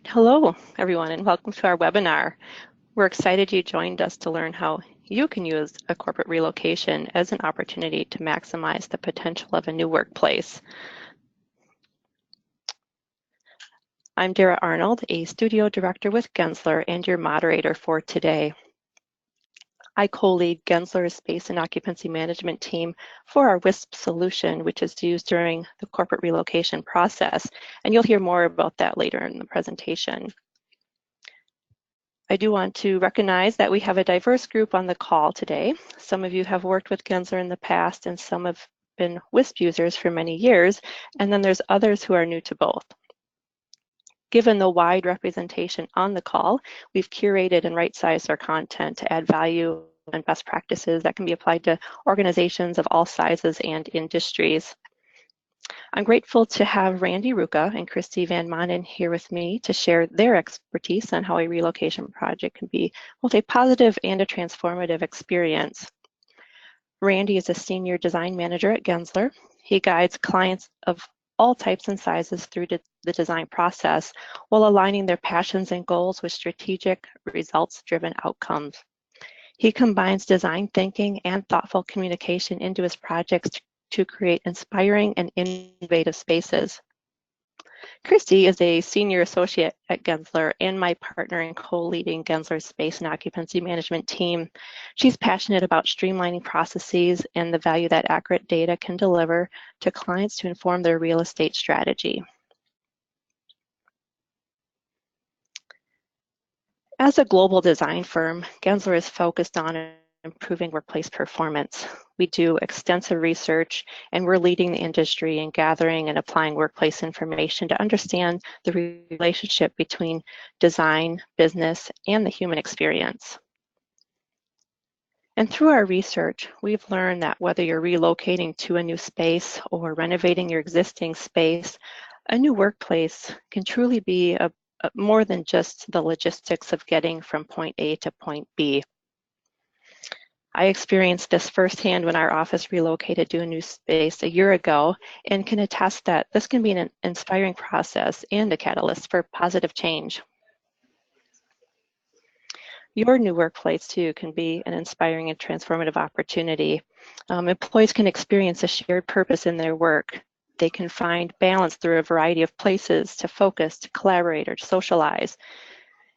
Hello, everyone, and welcome to our webinar. We're excited you joined us to learn how you can use a corporate relocation as an opportunity to maximize the potential of a new workplace. I'm Dara Arnold, a studio director with Gensler and your moderator for today. I co-lead Gensler's space and occupancy management team for our Wisp solution, which is used during the corporate relocation process, and you'll hear more about that later in the presentation. I do want to recognize that we have a diverse group on the call today. Some of you have worked with Gensler in the past and some have been Wisp users for many years, and then there's others who are new to both. Given the wide representation on the call, we've curated and right-sized our content to add value and best practices that can be applied to organizations of all sizes and industries. I'm grateful to have Randy Ruka and Christy Van Manen here with me to share their expertise on how a relocation project can be both a positive and a transformative experience. Randy is a senior design manager at Gensler. He guides clients of all types and sizes through the design process while aligning their passions and goals with strategic, results-driven outcomes. He combines design thinking and thoughtful communication into his projects to create inspiring and innovative spaces. Christy is a senior associate at Gensler and my partner in co-leading Gensler's space and occupancy management team. She's passionate about streamlining processes and the value that accurate data can deliver to clients to inform their real estate strategy. As a global design firm, Gensler is focused on improving workplace performance. We do extensive research and we're leading the industry in gathering and applying workplace information to understand the relationship between design, business, and the human experience. And through our research, we've learned that whether you're relocating to a new space or renovating your existing space, a new workplace can truly be more than just the logistics of getting from point A to point B. I experienced this firsthand when our office relocated to a new space a year ago and can attest that this can be an inspiring process and a catalyst for positive change. Your new workplace too can be an inspiring and transformative opportunity. Employees can experience a shared purpose in their work. They can find balance through a variety of places to focus, to collaborate, or to socialize.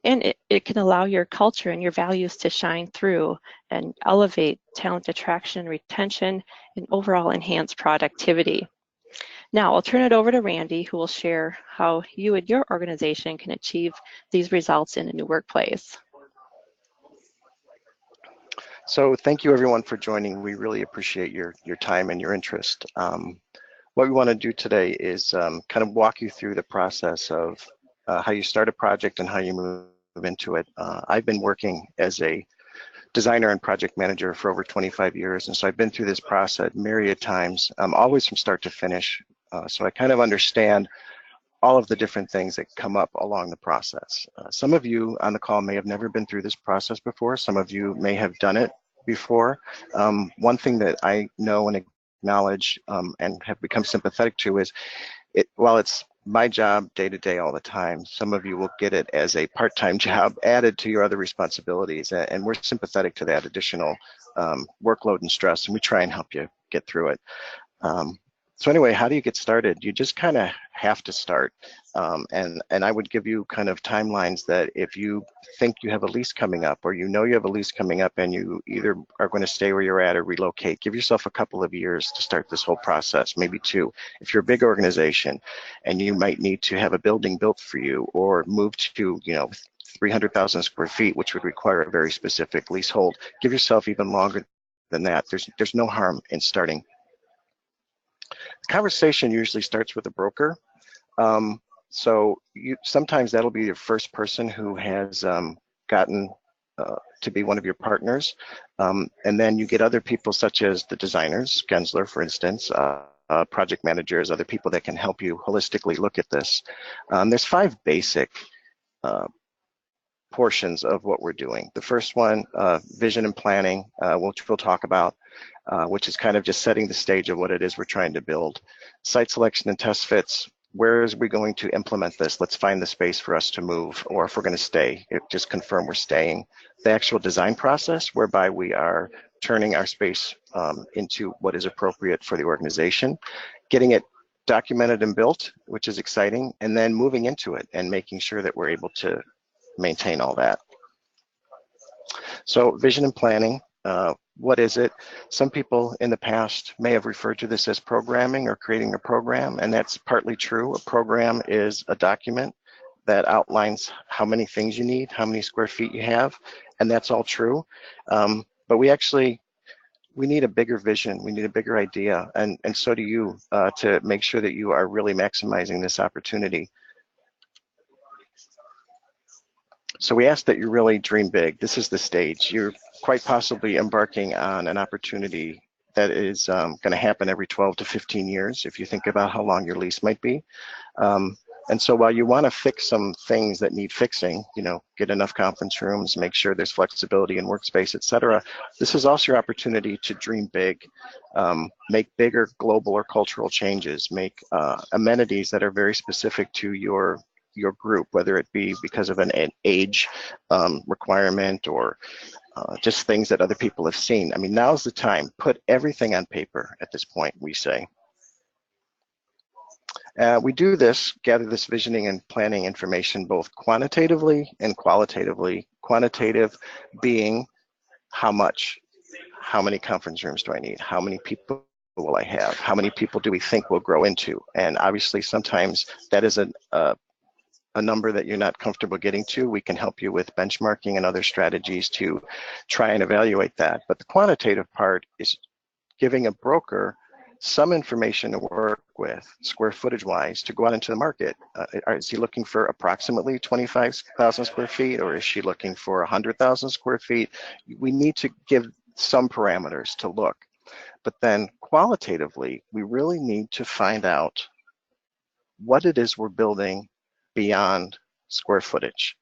And it can allow your culture and your values to shine through and elevate talent attraction, retention, and overall enhance productivity. Now, I'll turn it over to Randy, who will share how you and your organization can achieve these results in a new workplace. So thank you everyone for joining. We really appreciate your time and your interest. What we want to do today is kind of walk you through the process of how you start a project and how you move into it. I've been working as a designer and project manager for over 25 years, and so I've been through this process myriad times, always from start to finish. So I kind of understand all of the different things that come up along the process. Some of you on the call may have never been through this process before. Some of you may have done it before. One thing that I know and acknowledge and have become sympathetic to is, while it's my job day to day all the time, some of you will get it as a part-time job added to your other responsibilities, and we're sympathetic to that additional workload and stress, and we try and help you get through it. So anyway, how do you get started? You just kind of have to start. And I would give you kind of timelines that if you think you have a lease coming up, or you know you have a lease coming up and you either are going to stay where you're at or relocate, give yourself a couple of years to start this whole process, maybe 2. If you're a big organization and you might need to have a building built for you or move to, 300,000 square feet, which would require a very specific leasehold, give yourself even longer than that. There's no harm in starting. The conversation usually starts with a broker. So sometimes that'll be your first person who has gotten to be one of your partners. And then you get other people such as the designers, Gensler, for instance, project managers, other people that can help you holistically look at this. There's 5 basic portions of what we're doing. The first one, vision and planning, which we'll talk about, which is kind of just setting the stage of what it is we're trying to build. Site selection and test fits, where is we going to implement this? Let's find the space for us to move, or if we're going to stay, just confirm we're staying. The actual design process, whereby we are turning our space into what is appropriate for the organization, getting it documented and built, which is exciting, and then moving into it and making sure that we're able to maintain all that. So vision and planning, what is it? Some people in the past may have referred to this as programming or creating a program, and that's partly true. A program is a document that outlines how many things you need, how many square feet you have, and that's all true. But we need a bigger vision, we need a bigger idea, and so do you, to make sure that you are really maximizing this opportunity. So we ask that you really dream big. This is the stage. You're quite possibly embarking on an opportunity that is going to happen every 12 to 15 years, if you think about how long your lease might be. And so while you want to fix some things that need fixing, you know, get enough conference rooms, make sure there's flexibility in workspace, et cetera, this is also your opportunity to dream big, make bigger global or cultural changes, make amenities that are very specific to your group, whether it be because of an age requirement or just things that other people have seen. I mean, now's the time. Put everything on paper at this point, we say. We do this, gather this visioning and planning information both quantitatively and qualitatively. Quantitative being how much, how many conference rooms do I need? How many people will I have? How many people do we think will grow into? And obviously sometimes that is a number that you're not comfortable getting to. We can help you with benchmarking and other strategies to try and evaluate that. But the quantitative part is giving a broker some information to work with, square footage wise, to go out into the market. Is he looking for approximately 25,000 square feet, or is she looking for 100,000 square feet? We need to give some parameters to look. But then qualitatively, we really need to find out what it is we're building beyond square footage.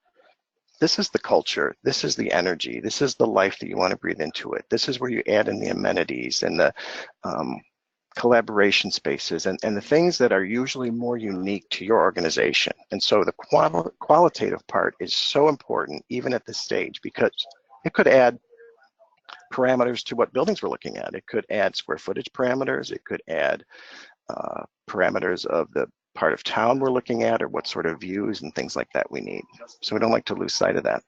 This is the culture, this is the energy, this is the life that you want to breathe into it. This is where you add in the amenities and the collaboration spaces and the things that are usually more unique to your organization. And so the qualitative part is so important even at this stage, because it could add parameters to what buildings we're looking at. It could add square footage parameters, it could add parameters of the part of town we're looking at, or what sort of views and things like that we need. So we don't like to lose sight of that.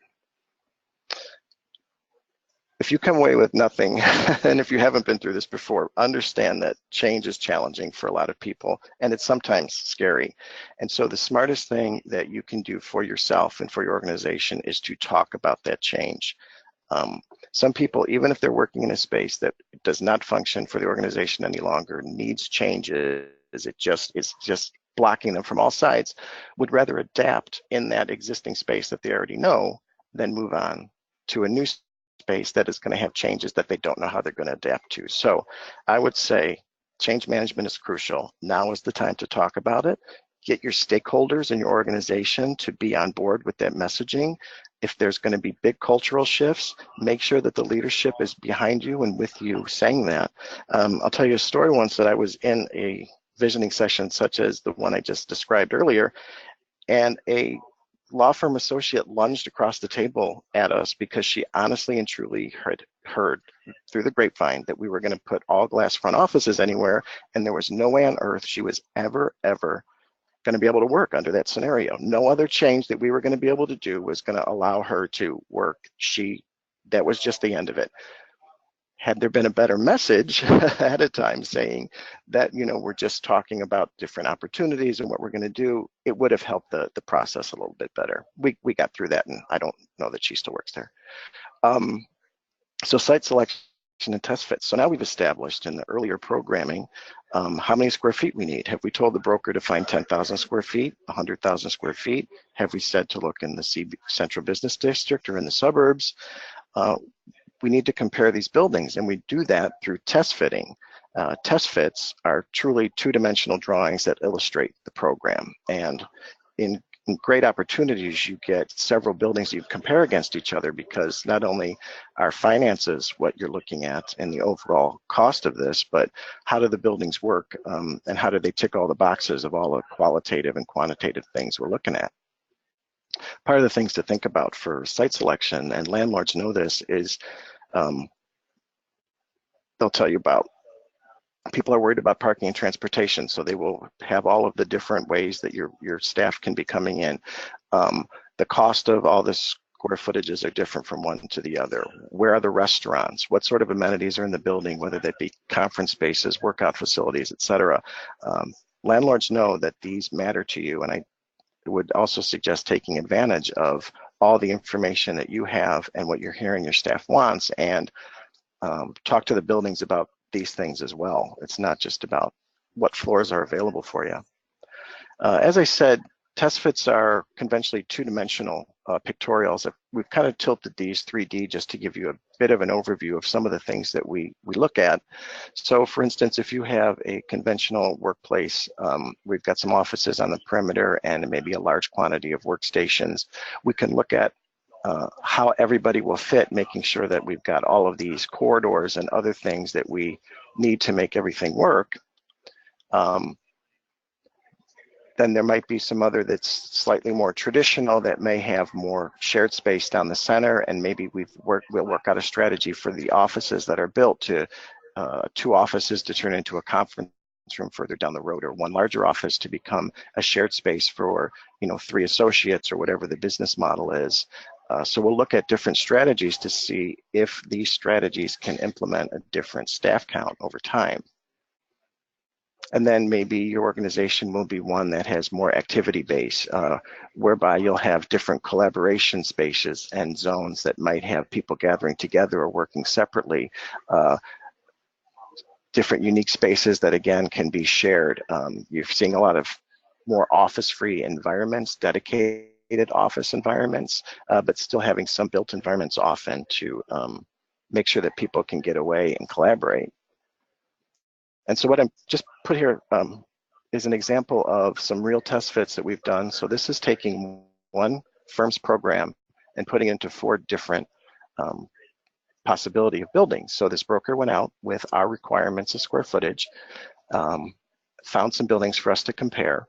If you come away with nothing, and if you haven't been through this before, understand that change is challenging for a lot of people, and it's sometimes scary. And so the smartest thing that you can do for yourself and for your organization is to talk about that change. Some people, even if they're working in a space that does not function for the organization any longer, needs changes, it's just blocking them from all sides, would rather adapt in that existing space that they already know than move on to a new space that is going to have changes that they don't know how they're going to adapt to. So I would say change management is crucial. Now is the time to talk about it. Get your stakeholders in your organization to be on board with that messaging. If there's going to be big cultural shifts, make sure that the leadership is behind you and with you saying that. I'll tell you a story once that I was in a visioning session such as the one I just described earlier, and a law firm associate lunged across the table at us because she honestly and truly heard through the grapevine that we were going to put all glass front offices anywhere, and there was no way on earth she was ever going to be able to work under that scenario. No other change that we were going to be able to do was going to allow her to work. That was just the end of it. Had there been a better message at a time saying that, you know, we're just talking about different opportunities and what we're going to do, it would have helped the process a little bit better. We got through that, and I don't know that she still works there. So site selection and test fits. So now we've established in the earlier programming how many square feet we need. Have we told the broker to find 10,000 square feet, 100,000 square feet? Have we said to look in the central business district or in the suburbs? We need to compare these buildings, and we do that through test fitting. Test fits are truly two-dimensional drawings that illustrate the program. And in great opportunities. You get several buildings you compare against each other, because not only are finances what you're looking at and the overall cost of this, but how do the buildings work, and how do they tick all the boxes of all the qualitative and quantitative things we're looking at. Part of the things to think about for site selection, and landlords know this, is they'll tell you about, people are worried about parking and transportation, so they will have all of the different ways that your staff can be coming in. The cost of all this square footages are different from one to the other. Where are the restaurants? What sort of amenities are in the building, whether that be conference spaces, workout facilities, etc. Landlords know that these matter to you, and I would also suggest taking advantage of all the information that you have and what you're hearing your staff wants, and talk to the buildings about these things as well. It's not just about what floors are available for you. As I said, test fits are conventionally two-dimensional pictorials. We've kind of tilted these 3D just to give you a bit of an overview of some of the things that we look at. So for instance, if you have a conventional workplace, we've got some offices on the perimeter and maybe a large quantity of workstations, we can look at how everybody will fit, making sure that we've got all of these corridors and other things that we need to make everything work. Then there might be some other that's slightly more traditional that may have more shared space down the center, and maybe we'll work out a strategy for the offices that are built to 2 offices to turn into a conference room further down the road, or 1 larger office to become a shared space for 3 associates, or whatever the business model is. So we'll look at different strategies to see if these strategies can implement a different staff count over time. And then maybe your organization will be one that has more activity base, whereby you'll have different collaboration spaces and zones that might have people gathering together or working separately. Different unique spaces that again can be shared. You're seeing a lot of more office-free environments, dedicated office environments, but still having some built environments often to make sure that people can get away and collaborate. And so what I'm just put here is an example of some real test fits that we've done. So this is taking one firm's program and putting it into 4 different possibility of buildings. So this broker went out with our requirements of square footage, found some buildings for us to compare,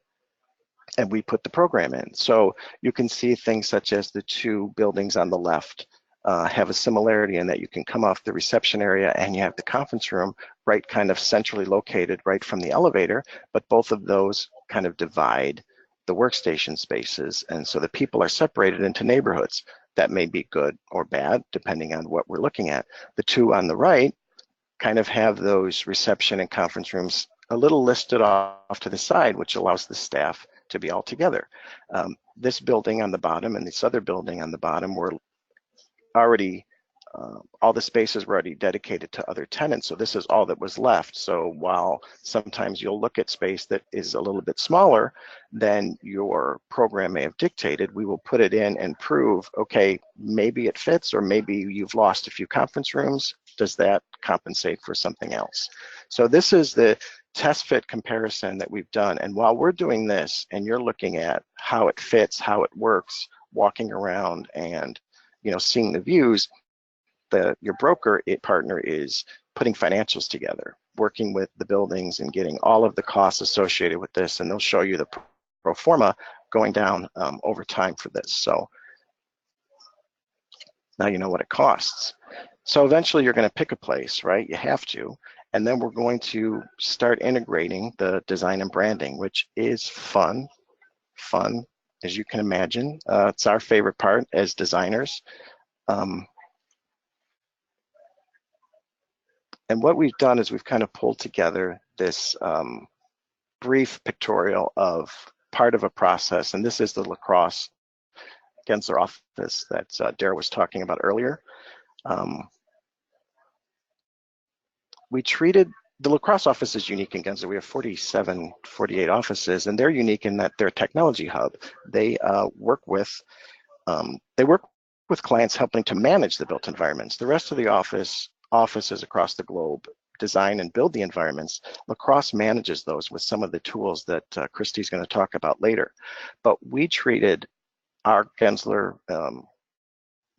and we put the program in. So you can see things such as the 2 buildings on the left have a similarity in that you can come off the reception area and you have the conference room right kind of centrally located right from the elevator, but both of those kind of divide the workstation spaces, and so the people are separated into neighborhoods. That may be good or bad depending on what we're looking at. The 2 on the right kind of have those reception and conference rooms a little listed off to the side, which allows the staff to be all together. This building on the bottom and this other building on the bottom were already, all the spaces were already dedicated to other tenants, so this is all that was left. So while sometimes you'll look at space that is a little bit smaller than your program may have dictated, we will put it in and prove, okay, maybe it fits, or maybe you've lost a few conference rooms. Does that compensate for something else? So this is the test fit comparison that we've done. And while we're doing this and you're looking at how it fits, how it works, walking around and seeing the views, your broker partner is putting financials together, working with the buildings and getting all of the costs associated with this, and they'll show you the pro forma going down over time for this. So now you know what it costs. So eventually you're going to pick a place, right? You have to. And then we're going to start integrating the design and branding, which is fun, as you can imagine. It's our favorite part as designers. And what we've done is we've kind of pulled together this brief pictorial of part of a process, and this is the lacrosse Gensler office that Dara was talking about earlier. We treated, the lacrosse office is unique in Gensler. We have 47, 48 offices, and they're unique in that they're a technology hub. They work with clients helping to manage the built environments. The rest of the offices across the globe design and build the environments, Lacrosse manages those with some of the tools that Christy's going to talk about later. But we treated our Gensler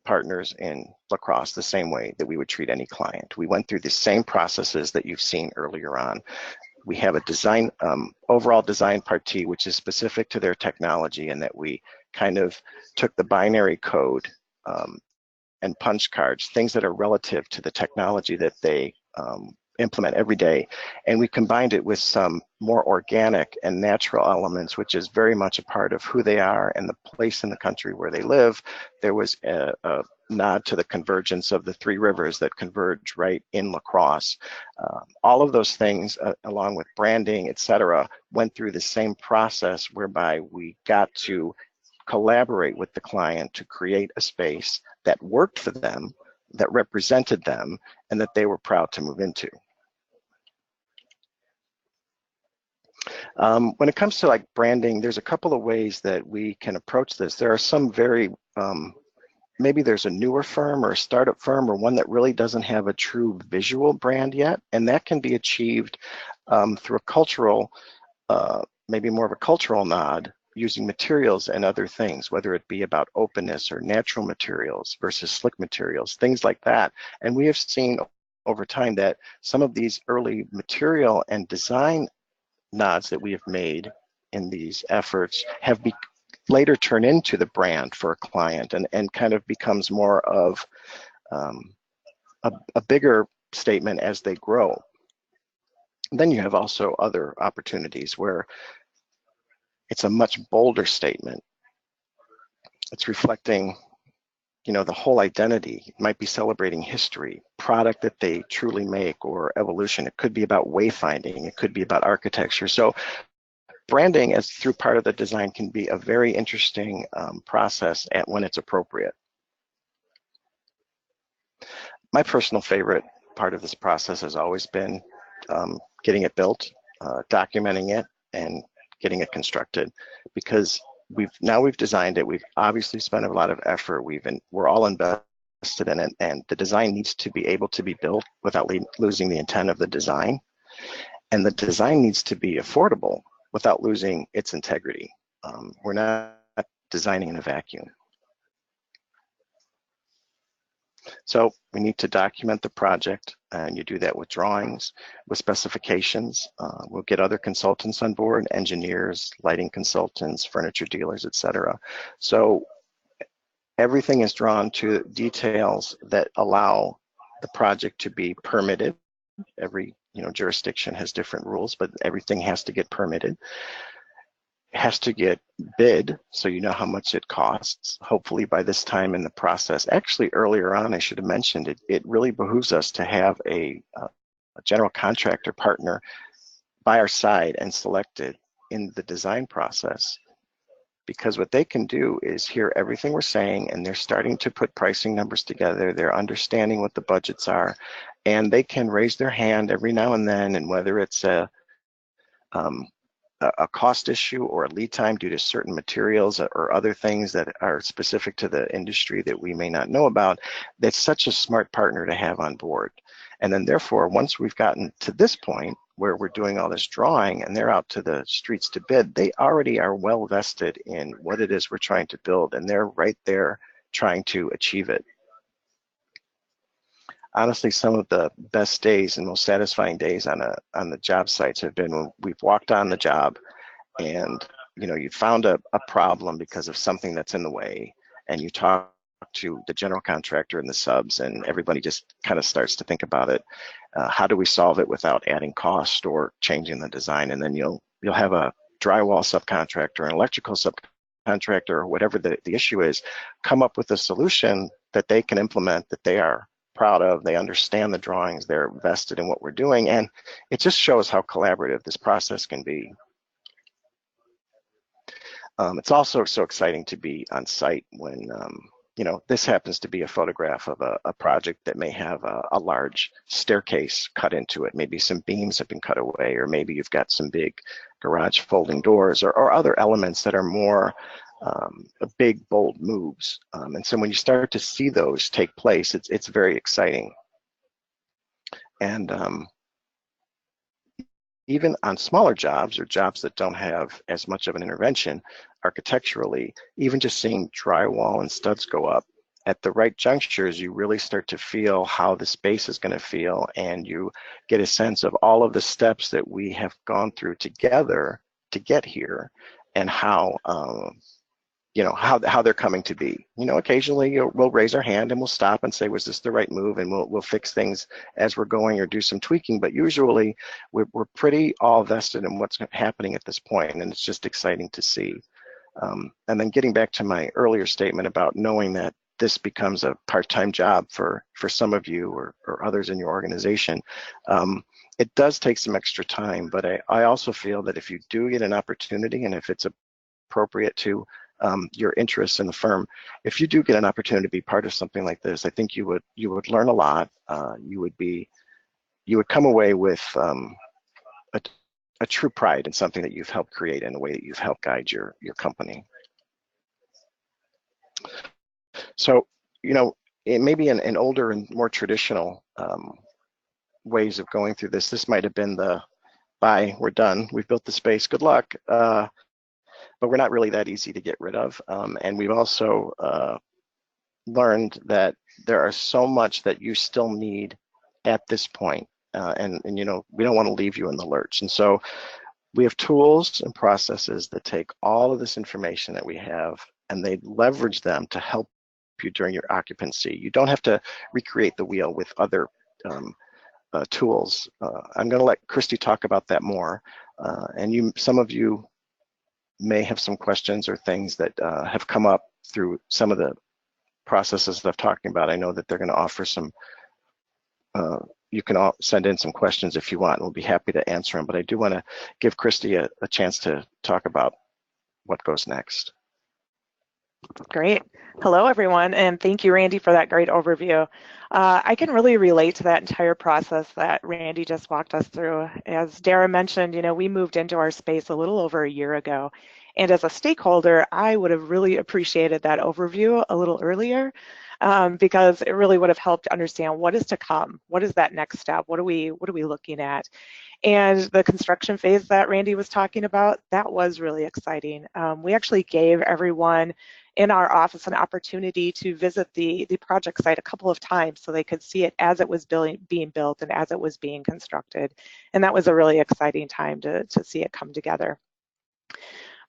partners in Lacrosse the same way that we would treat any client. We went through the same processes that you've seen earlier on. We have a design, overall design partie, which is specific to their technology, and that we kind of took the binary code and punch cards, things that are relative to the technology that they implement every day. And we combined it with some more organic and natural elements, which is very much a part of who they are and the place in the country where they live. There was a nod to the convergence of the three rivers that converge right in Lacrosse. All of those things, along with branding, et cetera, went through the same process whereby we got to collaborate with the client to create a space that worked for them, that represented them, and that they were proud to move into. When it comes to like branding, there's a couple of ways that we can approach this. There are some very, maybe there's a newer firm or a startup firm or one that really doesn't have a true visual brand yet, and that can be achieved through a cultural, maybe more of a cultural nod, using materials and other things, whether it be about openness or natural materials versus slick materials, things like that. And we have seen over time that some of these early material and design nods that we have made in these efforts have later turned into the brand for a client, and kind of becomes more of a bigger statement as they grow. Then you have also other opportunities where it's a much bolder statement. It's reflecting, you know, the whole identity. It might be celebrating history, product that they truly make, or evolution. It could be about wayfinding. It could be about architecture. So branding as through part of the design can be a very interesting process when it's appropriate. My personal favorite part of this process has always been getting it built, documenting it, and getting it constructed, because we've designed it. We've obviously spent a lot of effort. We're all invested in it, and the design needs to be able to be built without losing the intent of the design. And the design needs to be affordable without losing its integrity. We're not designing in a vacuum. So we need to document the project, and you do that with drawings, with specifications. We'll get other consultants on board, engineers, lighting consultants, furniture dealers, etc. So everything is drawn to details that allow the project to be permitted. Every jurisdiction has different rules, but everything has to get permitted. It has to get bid, so you know how much it costs. Hopefully by this time in the process, actually earlier on, I should have mentioned it, it really behooves us to have a general contractor partner by our side and selected in the design process, because what they can do is hear everything we're saying, and they're starting to put pricing numbers together. They're understanding what the budgets are, and they can raise their hand every now and then, and whether it's a cost issue or a lead time due to certain materials or other things that are specific to the industry that we may not know about, that's such a smart partner to have on board. And then therefore, once we've gotten to this point where we're doing all this drawing and they're out to the streets to bid, they already are well vested in what it is we're trying to build, and they're right there trying to achieve it. Honestly, some of the best days and most satisfying days on the job sites have been when we've walked on the job and you found a problem because of something that's in the way, and you talk to the general contractor and the subs, and everybody just kind of starts to think about it. How do we solve it without adding cost or changing the design? And then you'll have a drywall subcontractor, an electrical subcontractor, or whatever the issue is, come up with a solution that they can implement, that they are proud of. They understand the drawings, they're vested in what we're doing, and it just shows how collaborative this process can be. It's also so exciting to be on site when this happens to be a photograph of a project that may have a large staircase cut into it. Maybe some beams have been cut away, or maybe you've got some big garage folding doors, or other elements that are more big, bold moves. And so when you start to see those take place, it's very exciting. And even on smaller jobs or jobs that don't have as much of an intervention architecturally, even just seeing drywall and studs go up at the right junctures, you really start to feel how the space is going to feel, and you get a sense of all of the steps that we have gone through together to get here, and how how they're coming to be. Occasionally we'll raise our hand and we'll stop and say, was this the right move? And we'll fix things as we're going or do some tweaking. But usually we're pretty all vested in what's happening at this point, and it's just exciting to see. And then getting back to my earlier statement about knowing that this becomes a part-time job for some of you or others in your organization, it does take some extra time. But I also feel that if you do get an opportunity, and if it's appropriate to your interests in the firm, if you do get an opportunity to be part of something like this, I think you would learn a lot. You would come away with a true pride in something that you've helped create in a way that you've helped guide your company. So, it may be an older and more traditional ways of going through this. This might have been the, bye, we're done, we've built the space, good luck. But we're not really that easy to get rid of. And we've also learned that there are so much that you still need at this point. And we don't want to leave you in the lurch. And so we have tools and processes that take all of this information that we have, and they leverage them to help you during your occupancy. You don't have to recreate the wheel with other tools. I'm going to let Christy talk about that more. And some of you may have some questions or things that have come up through some of the processes that I've talking about. I know that they're going to offer some, you can all send in some questions if you want, and we'll be happy to answer them. But I do want to give Christy a chance to talk about what goes next. Great. Hello, everyone, and thank you, Randy, for that great overview. I can really relate to that entire process that Randy just walked us through. As Dara mentioned, we moved into our space a little over a year ago, and as a stakeholder, I would have really appreciated that overview a little earlier, because it really would have helped understand what is to come. What is that next step? What are we looking at? And the construction phase that Randy was talking about, that was really exciting. We actually gave everyone in our office an opportunity to visit the project site a couple of times so they could see it as it was being built and as it was being constructed. And that was a really exciting time to see it come together.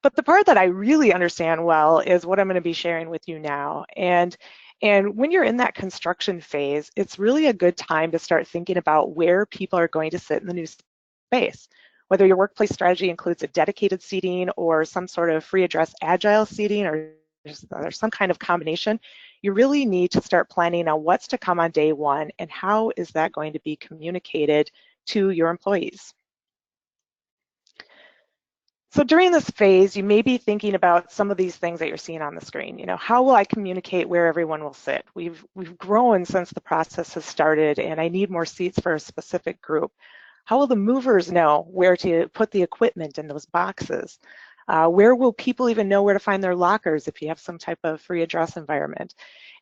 But the part that I really understand well is what I'm going to be sharing with you now. And when you're in that construction phase, it's really a good time to start thinking about where people are going to sit in the new space. Whether your workplace strategy includes a dedicated seating or some sort of free address agile seating, or there's some kind of combination, you really need to start planning on what's to come on day one and how is that going to be communicated to your employees. So during this phase, you may be thinking about some of these things that you're seeing on the screen. How will I communicate where everyone will sit? We've grown since the process has started, and I need more seats for a specific group. How will the movers know where to put the equipment in those boxes? Where will people even know where to find their lockers if you have some type of free address environment?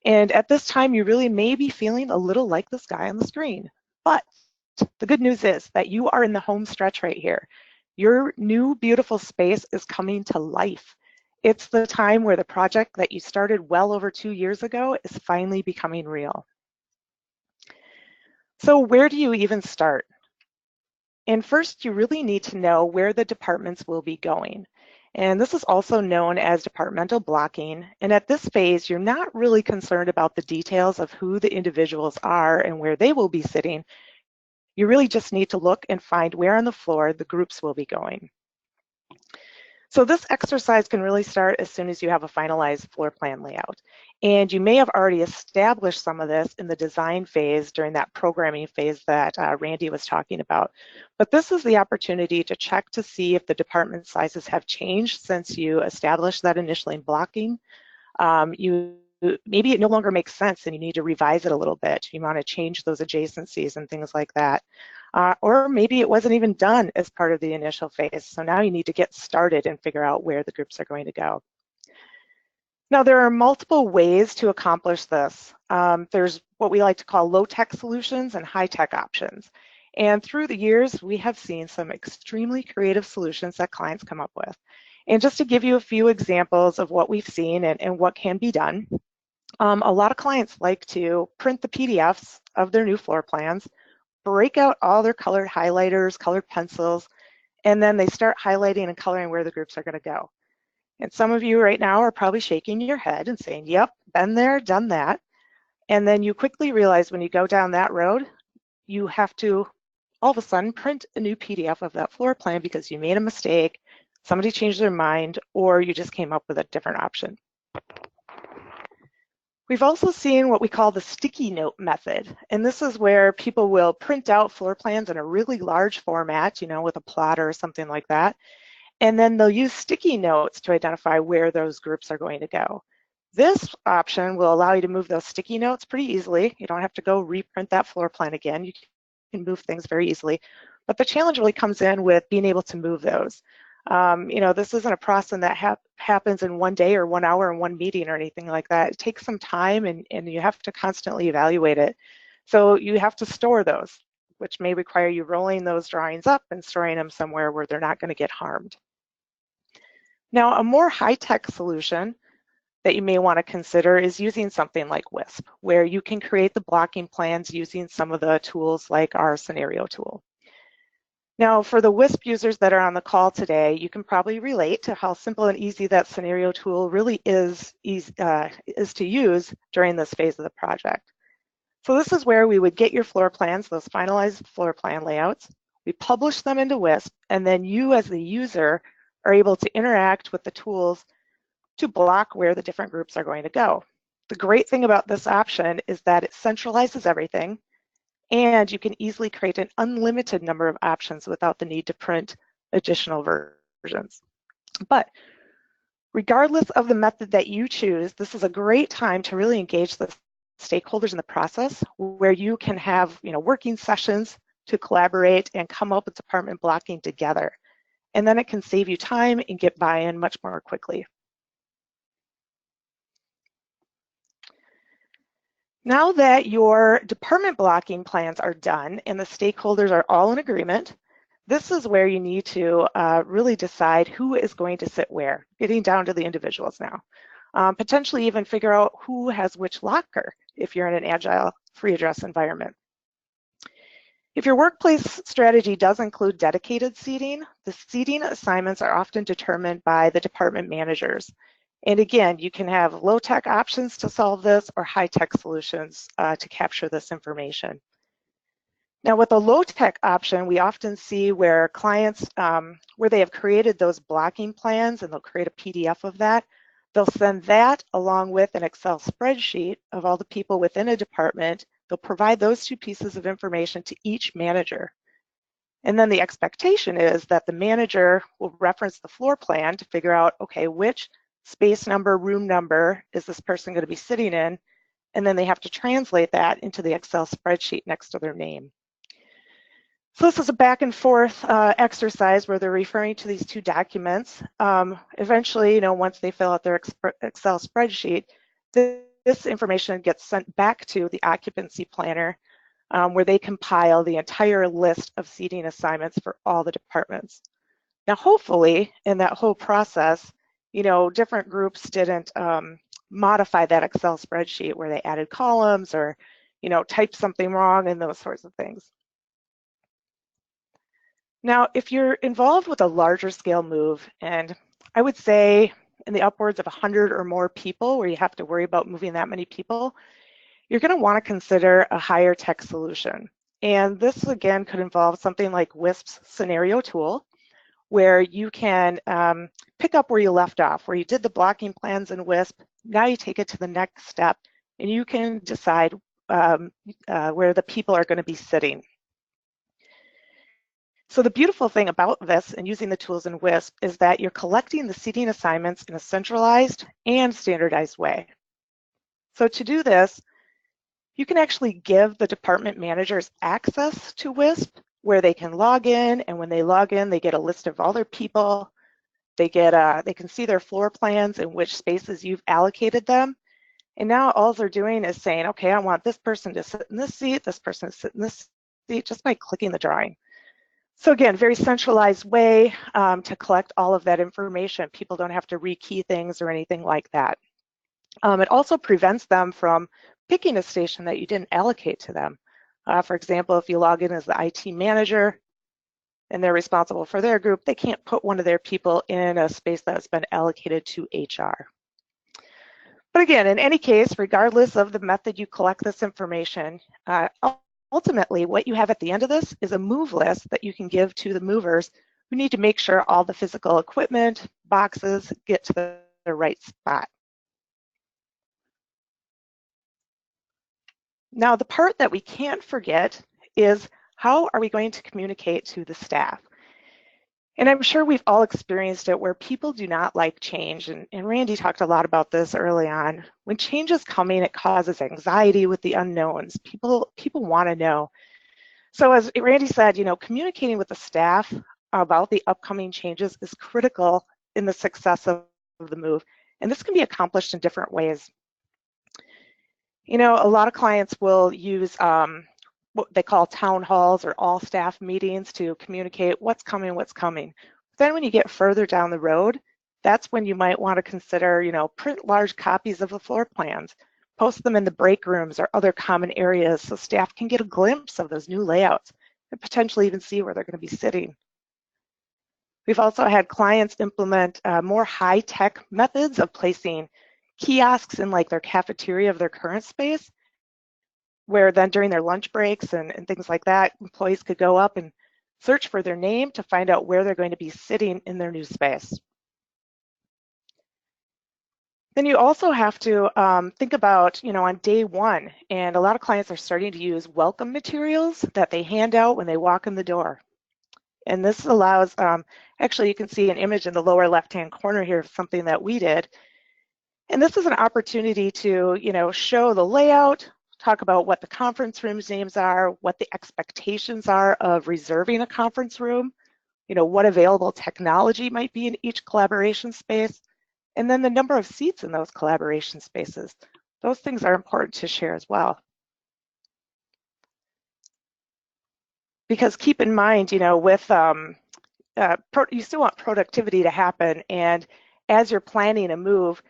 And at this time, you really may be feeling a little like this guy on the screen. But the good news is that you are in the home stretch right here. Your new beautiful space is coming to life. It's the time where the project that you started well over 2 years ago is finally becoming real. So where do you even start? And first, you really need to know where the departments will be going. And this is also known as departmental blocking. And at this phase, you're not really concerned about the details of who the individuals are and where they will be sitting. You really just need to look and find where on the floor the groups will be going. So this exercise can really start as soon as you have a finalized floor plan layout. And you may have already established some of this in the design phase during that programming phase that Randy was talking about. But this is the opportunity to check to see if the department sizes have changed since you established that initially in blocking. Maybe it no longer makes sense and you need to revise it a little bit. You want to change those adjacencies and things like that. Or maybe it wasn't even done as part of the initial phase. So now you need to get started and figure out where the groups are going to go. Now, there are multiple ways to accomplish this. There's what we like to call low-tech solutions and high-tech options. And through the years, we have seen some extremely creative solutions that clients come up with. And just to give you a few examples of what we've seen and what can be done, a lot of clients like to print the PDFs of their new floor plans, break out all their colored highlighters, colored pencils, and then they start highlighting and coloring where the groups are going to go. And some of you right now are probably shaking your head and saying, yep, been there, done that. And then you quickly realize when you go down that road, you have to all of a sudden print a new PDF of that floor plan because you made a mistake, somebody changed their mind, or you just came up with a different option. We've also seen what we call the sticky note method. And this is where people will print out floor plans in a really large format, you know, with a plotter or something like that. And then they'll use sticky notes to identify where those groups are going to go. This option will allow you to move those sticky notes pretty easily. You don't have to go reprint that floor plan again. You can move things very easily. But the challenge really comes in with being able to move those. You know, this isn't a process that happens in 1 day or 1 hour in one meeting or anything like that. It takes some time and you have to constantly evaluate it. So you have to store those, which may require you rolling those drawings up and storing them somewhere where they're not going to get harmed. Now, a more high-tech solution that you may want to consider is using something like Wisp, where you can create the blocking plans using some of the tools like our scenario tool. Now, for the Wisp users that are on the call today, you can probably relate to how simple and easy that scenario tool really is to use during this phase of the project. So this is where we would get your floor plans, those finalized floor plan layouts. We publish them into Wisp, and then you as the user are able to interact with the tools to block where the different groups are going to go. The great thing about this option is that it centralizes everything, and you can easily create an unlimited number of options without the need to print additional versions. But regardless of the method that you choose, this is a great time to really engage the stakeholders in the process, where you can have, you know, working sessions to collaborate and come up with department blocking together. And then it can save you time and get buy-in much more quickly. Now that your department blocking plans are done and the stakeholders are all in agreement, this is where you need to really decide who is going to sit where, getting down to the individuals now. Potentially even figure out who has which locker if you're in an agile free address environment. If your workplace strategy does include dedicated seating, the seating assignments are often determined by the department managers. And again, you can have low-tech options to solve this or high-tech solutions to capture this information. Now with a low-tech option, we often see where clients, where they have created those blocking plans and they'll create a PDF of that, they'll send that along with an Excel spreadsheet of all the people within a department. They'll provide those two pieces of information to each manager. And then the expectation is that the manager will reference the floor plan to figure out, okay, which space number, room number is this person going to be sitting in? And then they have to translate that into the Excel spreadsheet next to their name. So this is a back and forth exercise where they're referring to these two documents. Eventually, you know, once they fill out their Excel spreadsheet, this information gets sent back to the occupancy planner where they compile the entire list of seating assignments for all the departments. Now, hopefully, in that whole process, you know, different groups didn't modify that Excel spreadsheet where they added columns or, you know, typed something wrong and those sorts of things. Now, if you're involved with a larger scale move, and I would say in the upwards of 100 or more people where you have to worry about moving that many people, you're going to want to consider a higher tech solution. And this, again, could involve something like Wisp's scenario tool, where you can pick up where you left off, where you did the blocking plans in Wisp. Now you take it to the next step, and you can decide where the people are going to be sitting. So the beautiful thing about this and using the tools in Wisp is that you're collecting the seating assignments in a centralized and standardized way. So to do this, you can actually give the department managers access to Wisp where they can log in, and when they log in, they get a list of all their people. They can see their floor plans and which spaces you've allocated them. And now all they're doing is saying, okay, I want this person to sit in this seat, this person to sit in this seat just by clicking the drawing. So again, very centralized way to collect all of that information. People don't have to rekey things or anything like that. It also prevents them from picking a station that you didn't allocate to them. For example, if you log in as the IT manager and they're responsible for their group, they can't put one of their people in a space that's been allocated to HR. But again, in any case, regardless of the method you collect this information, ultimately what you have at the end of this is a move list that you can give to the movers who need to make sure all the physical equipment, boxes get to the right spot. Now, the part that we can't forget is how are we going to communicate to the staff? And I'm sure we've all experienced it where people do not like change. And Randy talked a lot about this early on. When change is coming, it causes anxiety with the unknowns. People want to know. So as Randy said, communicating with the staff about the upcoming changes is critical in the success of the move. And this can be accomplished in different ways. A lot of clients will use what they call town halls or all staff meetings to communicate what's coming. Then when you get further down the road, that's when you might want to consider, print large copies of the floor plans, post them in the break rooms or other common areas so staff can get a glimpse of those new layouts and potentially even see where they're going to be sitting. We've also had clients implement more high-tech methods of placing kiosks in like their cafeteria of their current space, where then during their lunch breaks and things like that, employees could go up and search for their name to find out where they're going to be sitting in their new space. Then you also have to think about, on day one, and a lot of clients are starting to use welcome materials that they hand out when they walk in the door. And this allows, actually you can see an image in the lower left-hand corner here of something that we did. And this is an opportunity to, show the layout, talk about what the conference rooms names are, what the expectations are of reserving a conference room, what available technology might be in each collaboration space, and then the number of seats in those collaboration spaces. Those things are important to share as well. Because keep in mind, with you still want productivity to happen, and as you're planning a move,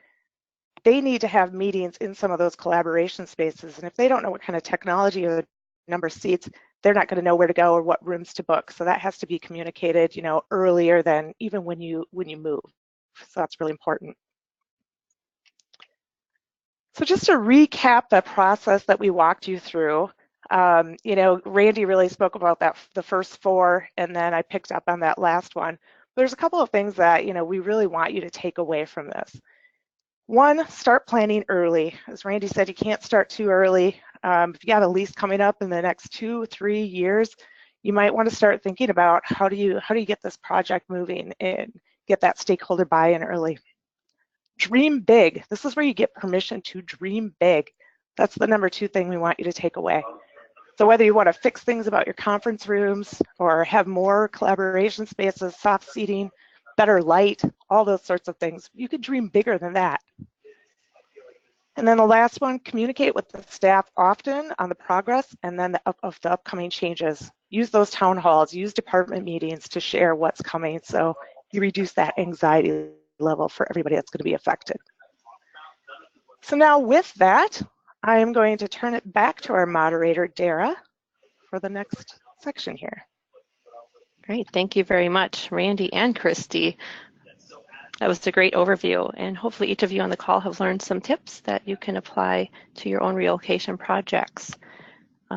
they need to have meetings in some of those collaboration spaces. And if they don't know what kind of technology or the number of seats, they're not going to know where to go or what rooms to book. So that has to be communicated, earlier than even when you move. So that's really important. So just to recap the process that we walked you through, Randy really spoke about that, the first four, and then I picked up on that last one. There's a couple of things that, we really want you to take away from this. One, start planning early. As Randy said, you can't start too early. If you got a lease coming up in the next 2-3 years, you might want to start thinking about how do you get this project moving and get that stakeholder buy-in early. Dream big. This is where you get permission to dream big. That's the number 2 thing we want you to take away. So whether you want to fix things about your conference rooms or have more collaboration spaces, soft seating, better light, all those sorts of things, you could dream bigger than that. And then the last one, communicate with the staff often on the progress and then of the upcoming changes. Use those town halls, use department meetings to share what's coming so you reduce that anxiety level for everybody that's going to be affected. So now with that, I am going to turn it back to our moderator, Dara, for the next section here. Great, thank you very much, Randy and Christy. That was a great overview, and hopefully each of you on the call have learned some tips that you can apply to your own relocation projects.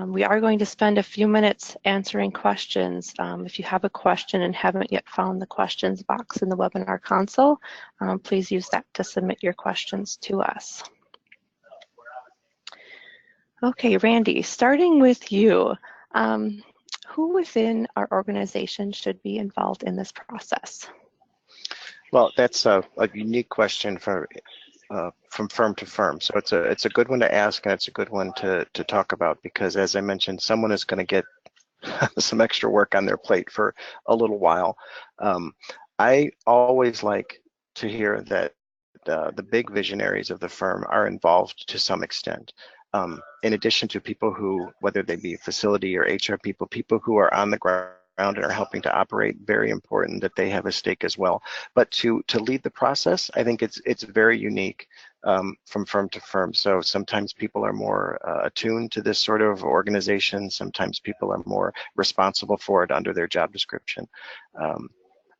We are going to spend a few minutes answering questions. If you have a question and haven't yet found the questions box in the webinar console, please use that to submit your questions to us. Okay, Randy, starting with you, who within our organization should be involved in this process? Well, that's a unique question from firm to firm. So it's a good one to ask, and it's a good one to talk about, because as I mentioned, someone is going to get some extra work on their plate for a little while. I always like to hear that the big visionaries of the firm are involved to some extent. in addition to people who, whether they be facility or HR people, people who are on the ground and are helping to operate, very important that they have a stake as well. But to lead the process, I think it's very unique from firm to firm. So sometimes people are more attuned to this sort of organization. Sometimes people are more responsible for it under their job description.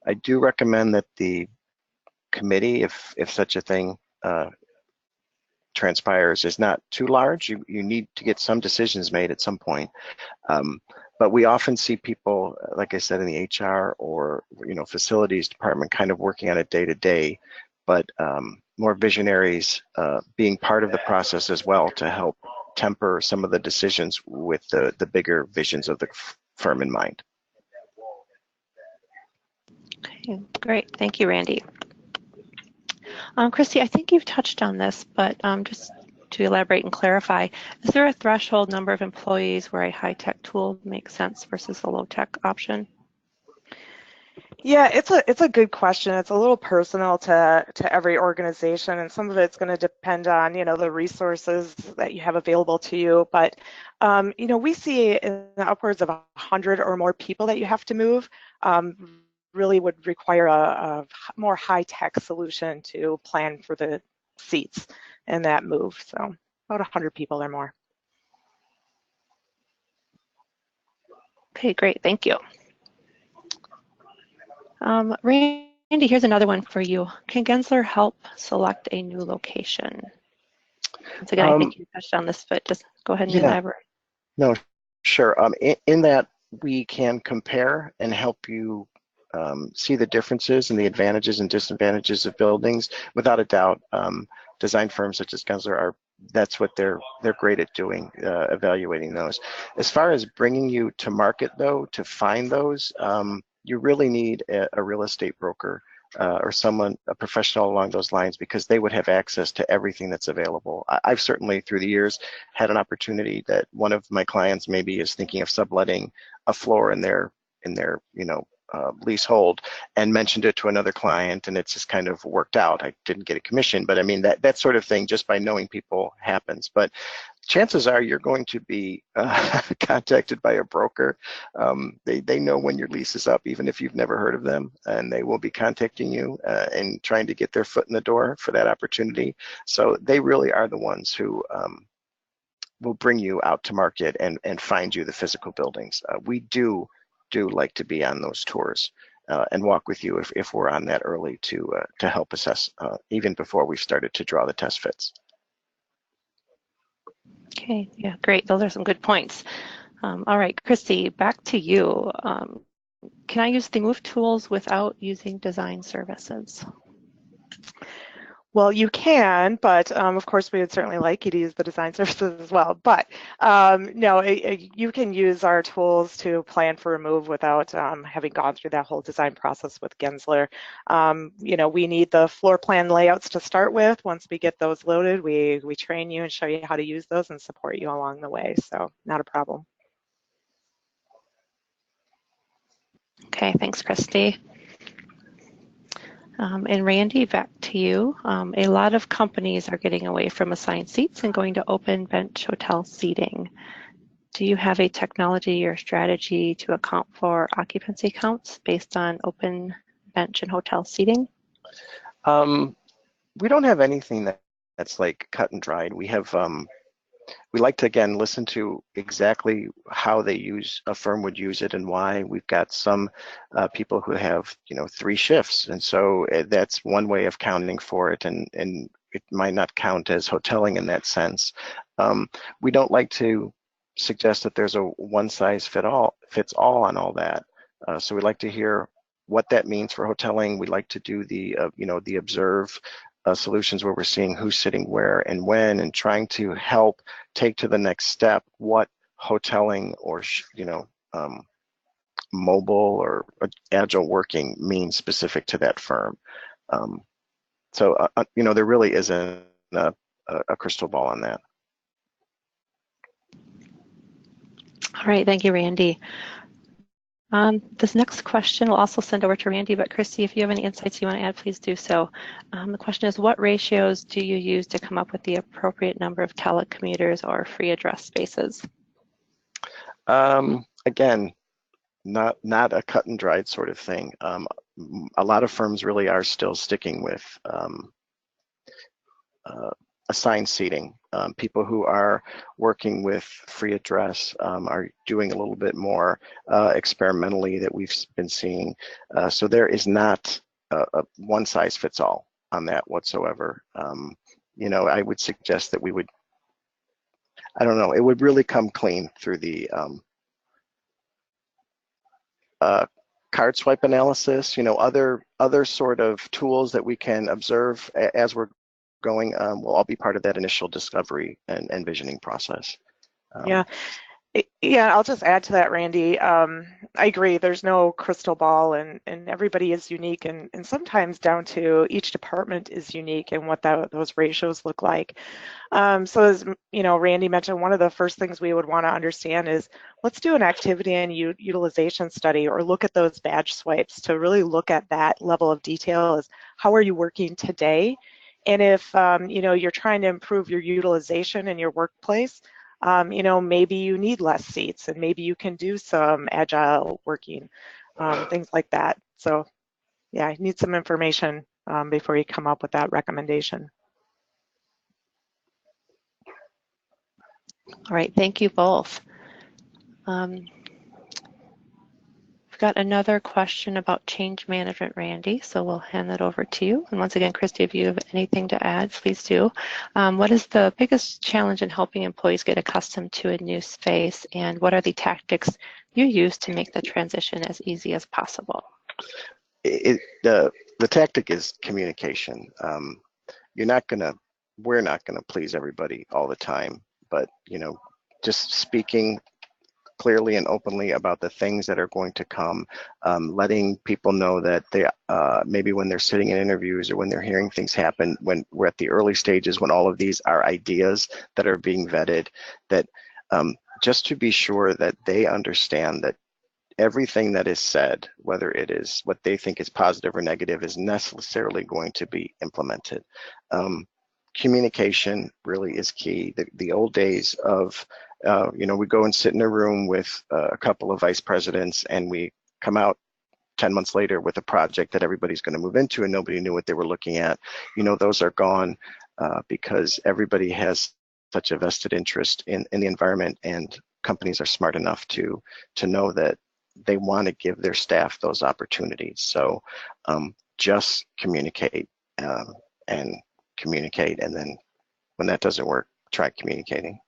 I do recommend that the committee, if such a thing transpires, is not too large. You need to get some decisions made at some point. But we often see people, like I said, in the HR or facilities department kind of working on it day to day, but more visionaries being part of the process as well to help temper some of the decisions with the bigger visions of the firm in mind. Okay, great. Thank you, Randy. Christy, I think you've touched on this, but just to elaborate and clarify, is there a threshold number of employees where a high-tech tool makes sense versus a low-tech option? Yeah, it's a good question. It's a little personal to every organization, and some of it's going to depend on the resources that you have available to you. But we see in upwards of 100 or more people that you have to move. Really would require a more high-tech solution to plan for the seats in that move. So about 100 people or more. Okay, great. Thank you. Randy, here's another one for you. Can Gensler help select a new location? Once again, I think you touched on this, but just go ahead and elaborate. No, sure. In that we can compare and help you see the differences and the advantages and disadvantages of buildings. Without a doubt, design firms such as Gensler that's what they're great at doing, evaluating those. As far as bringing you to market, though, to find those, you really need a real estate broker or a professional along those lines, because they would have access to everything that's available. I've certainly, through the years, had an opportunity that one of my clients maybe is thinking of subletting a floor in their leasehold, and mentioned it to another client, and it's just kind of worked out. I didn't get a commission, but I mean, that sort of thing, just by knowing people, happens. But chances are you're going to be contacted by a broker. They know when your lease is up, even if you've never heard of them, and they will be contacting you and trying to get their foot in the door for that opportunity. So they really are the ones who will bring you out to market and find you the physical buildings. We do like to be on those tours and walk with you if we're on that early to help assess even before we've started to draw the test fits. Okay, yeah, great. Those are some good points. All right, Christy, back to you. Can I use the move tools without using design services? Well, you can, but of course we would certainly like you to use the design services as well. But no, you can use our tools to plan for a move without having gone through that whole design process with Gensler. We need the floor plan layouts to start with. Once we get those loaded, we train you and show you how to use those and support you along the way. So not a problem. Okay, thanks, Christy. And Randy, back to you. A lot of companies are getting away from assigned seats and going to open bench hotel seating. Do you have a technology or strategy to account for occupancy counts based on open bench and hotel seating? We don't have anything that's like cut and dried. We have we like to, again, listen to exactly how a firm would use it and why. We've got some people who have 3 shifts, and so that's one way of counting for it, and it might not count as hoteling in that sense. We don't like to suggest that there's a one-size-fits all on all that. So we'd like to hear what that means for hoteling. We like to do the the observe solutions where we're seeing who's sitting where and when, and trying to help take to the next step what hoteling or mobile or agile working means specific to that firm. So there really isn't a crystal ball on that. All right, thank you, Randy. This next question we'll also send over to Randy, but Christy, if you have any insights you want to add, please do so. The question is, what ratios do you use to come up with the appropriate number of telecommuters or free address spaces? Again, not a cut and dried sort of thing. A lot of firms really are still sticking with assigned seating. People who are working with free address are doing a little bit more experimentally that we've been seeing. So there is not a one size fits all on that whatsoever. You know, I would suggest that we would, I don't know, it would really come clean through the card swipe analysis, you know, other sort of tools that we can observe as we're going will all be part of that initial discovery and visioning process. Yeah, I'll just add to that, Randy. I agree, there's no crystal ball, and everybody is unique, and sometimes down to each department is unique and what those ratios look like. So as you know, Randy mentioned, one of the first things we would want to understand is, let's do an activity and utilization study, or look at those badge swipes to really look at that level of detail. Is how are you working today? And if you know, you're trying to improve your utilization in your workplace, you know, maybe you need less seats, and maybe you can do some agile working, things like that. So yeah, I need some information before you come up with that recommendation. All right, thank you both. We've got another question about change management, Randy, so we'll hand that over to you. And once again, Christy, if you have anything to add, please do. What is the biggest challenge in helping employees get accustomed to a new space, and what are the tactics you use to make the transition as easy as possible? The tactic is communication. We're not gonna please everybody all the time, but you know, just speaking clearly and openly about the things that are going to come, letting people know that they maybe when they're sitting in interviews or when they're hearing things happen, when we're at the early stages, when all of these are ideas that are being vetted, that just to be sure that they understand that everything that is said, whether it is what they think is positive or negative, is necessarily going to be implemented. Communication really is key. The old days of, you know, we go and sit in a room with a couple of vice presidents and we come out 10 months later with a project that everybody's going to move into and nobody knew what they were looking at. You know, those are gone because everybody has such a vested interest in the environment, and companies are smart enough to know that they want to give their staff those opportunities. So just communicate and communicate, and then when that doesn't work, try communicating.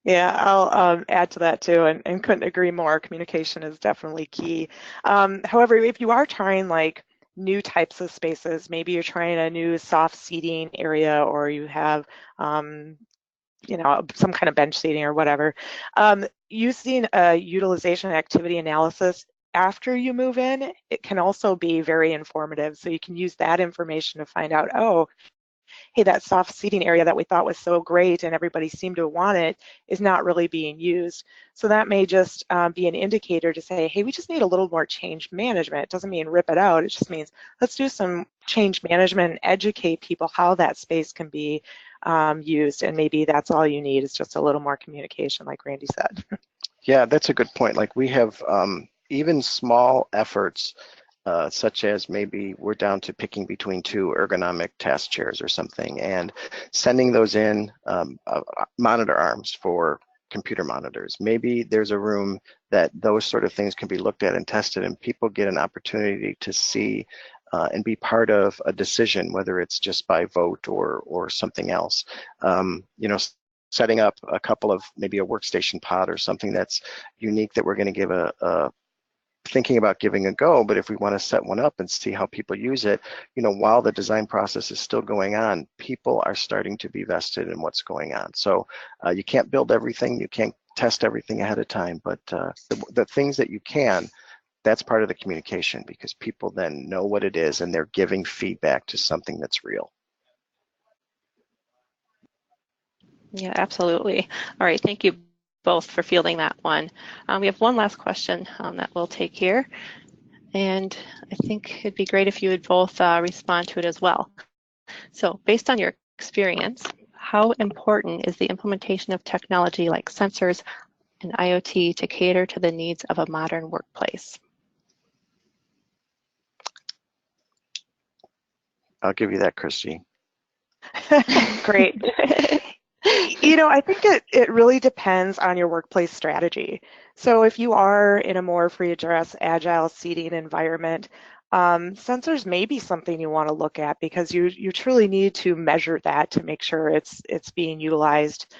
Yeah, I'll add to that too, and couldn't agree more. Communication is definitely key. However, if you are trying like new types of spaces, maybe you're trying a new soft seating area, or you have you know, some kind of bench seating or whatever, using a utilization activity analysis after you move in, it can also be very informative. So you can use that information to find out, oh, hey, that soft seating area that we thought was so great and everybody seemed to want it is not really being used. So that may just be an indicator to say, hey, we just need a little more change management. It doesn't mean rip it out. It just means let's do some change management and educate people how that space can be used. And maybe that's all you need, is just a little more communication, like Randy said. Yeah, that's a good point. Like we have even small efforts such as maybe we're down to picking between 2 ergonomic task chairs or something, and sending those in monitor arms for computer monitors. Maybe there's a room that those sort of things can be looked at and tested, and people get an opportunity to see and be part of a decision, whether it's just by vote or something else. You know, setting up a couple of, maybe a workstation pod or something that's unique that we're going to give thinking about giving a go, but if we want to set one up and see how people use it, you know, while the design process is still going on, people are starting to be vested in what's going on. So you can't build everything, you can't test everything ahead of time, but the things that you can, that's part of the communication, because people then know what it is and they're giving feedback to something that's real. Yeah, absolutely. All right, thank you both for fielding that one. We have one last question that we'll take here, and I think it'd be great if you would both respond to it as well. So based on your experience, how important is the implementation of technology like sensors and IoT to cater to the needs of a modern workplace? I'll give you that, Christy. Great. You know, I think it really depends on your workplace strategy. So if you are in a more free address, agile seating environment, sensors may be something you want to look at because you truly need to measure that to make sure it's being utilized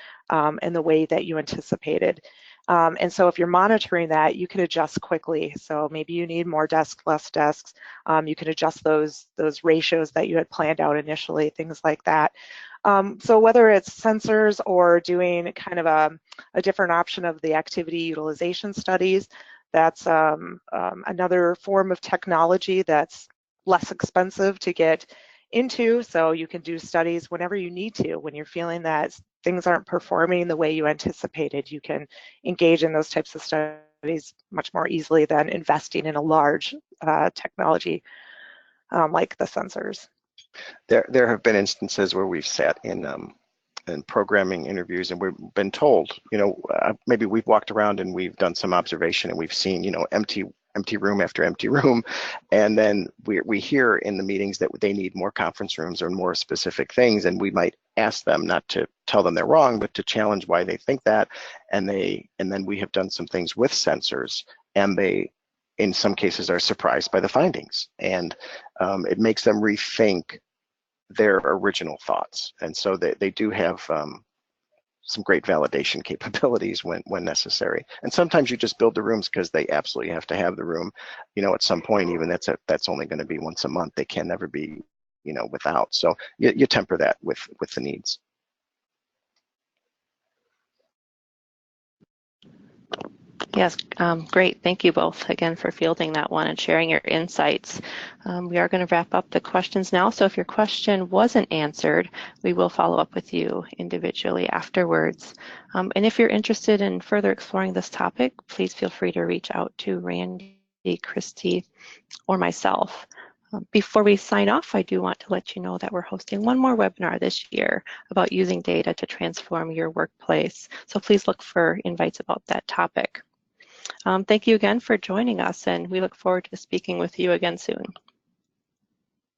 in the way that you anticipated. And so if you're monitoring that, you can adjust quickly. So maybe you need more desks, less desks. You can adjust those ratios that you had planned out initially, things like that. So whether it's sensors or doing kind of a different option of the activity utilization studies, that's another form of technology that's less expensive to get into. So you can do studies whenever you need to. When you're feeling that things aren't performing the way you anticipated, you can engage in those types of studies much more easily than investing in a large technology like the sensors. There have been instances where we've sat in programming interviews and we've been told, you know, maybe we've walked around and we've done some observation and we've seen, you know, empty room after empty room, and then we hear in the meetings that they need more conference rooms or more specific things, and we might ask them, not to tell them they're wrong, but to challenge why they think that, and then we have done some things with sensors, and they in some cases are surprised by the findings, and it makes them rethink their original thoughts. And so they do have some great validation capabilities when necessary. And sometimes you just build the rooms because they absolutely have to have the room. You know, at some point, even that's only going to be once a month. They can never be, you know, without. So you temper that with the needs. Yes, great. Thank you both again for fielding that one and sharing your insights. We are going to wrap up the questions now. So if your question wasn't answered, we will follow up with you individually afterwards. And if you're interested in further exploring this topic, please feel free to reach out to Randy, Christy, or myself. Before we sign off, I do want to let you know that we're hosting one more webinar this year about using data to transform your workplace. So please look for invites about that topic. Thank you again for joining us, and we look forward to speaking with you again soon.